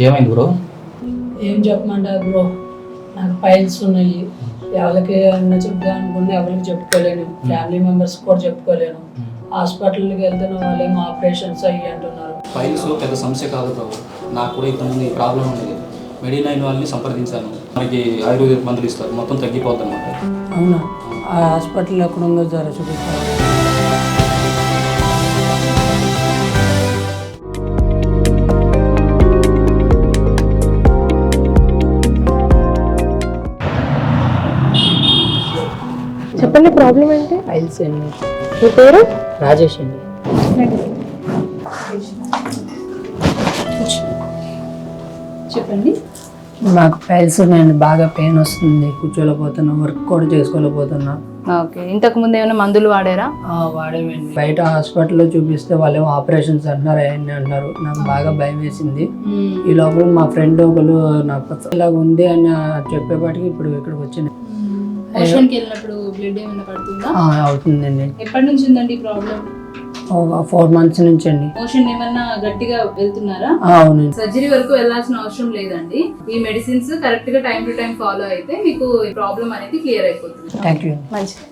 ఏమైంది బ్రో? ఏం చెప్పమంటారు బ్రో, నాకు ఫైల్స్ ఉన్నాయి. ఎవరికి అన్న చెప్తా అనుకున్నా ఎవరికి చెప్పుకోలేను, ఫ్యామిలీ మెంబర్స్ కూడా చెప్పుకోలేను. హాస్పిటల్కి వెళ్తున్న వాళ్ళేమో ఆపరేషన్స్ అయ్యి అంటున్నారు. ఫైల్స్ పెద్ద సమస్య కాదు బ్రో, నాకు కూడా ఇంతకుముందు ఈ ప్రాబ్లం ఉండేది. మెడినైన్ వాళ్ళని సంప్రదించాను, మనకి ఆయుర్వేదిక్ మందులు ఇస్తారు, మొత్తం తగ్గిపోద్ది అనమాట. అవునా? ఆ హాస్పిటల్ ఎక్కడ ఉందో జర చూపిస్తారు. చెప్పండి, ప్రాబ్లం ఏంటి? ఫైల్స్ అండి. మీ పేరు? రాజేష్ అండి. చెప్పండి. నాకు ఫైల్స్ ఉన్నాయండి, బాగా పెయిన్ వస్తుంది, కూర్చోలేకపోతున్నా, వర్క్ కూడా చేసుకోలేకపోతున్నా. ఓకే, ఇంతకు ముందు ఏమైనా మందులు వాడారా? వాడేమండి, బయట హాస్పిటల్లో చూపిస్తే వాళ్ళేమో ఆపరేషన్స్ అంటున్నారు, అవన్నీ అంటున్నారు. నాకు బాగా భయం వేసింది. ఈ లోపల మా ఫ్రెండ్ ఒకరు నాకు ఇలాగ ఉంది అని చెప్పేపాటికి ఇప్పుడు ఇక్కడికి వచ్చింది. మోషన్కి వెళ్ళినప్పుడు బ్లడ్ ఏమైనా పడుతుందా? అవుతుందండి. ఎప్పటి నుంచి ఉందండి ఈ ప్రాబ్లం? 4 months నుంచి అండి. మోషన్ ఏమన్నా గట్టిగా వెళ్తున్నారా? అవునండి. సర్జరీ వరకు వెళ్ళాల్సిన అవసరం లేదండి. ఈ మెడిసిన్స్ కరెక్ట్ గా టైం టు టైం ఫాలో అయితే మీకు ప్రాబ్లం అనేది క్లియర్ అయిపోతుంది. Thank you. మంచిది.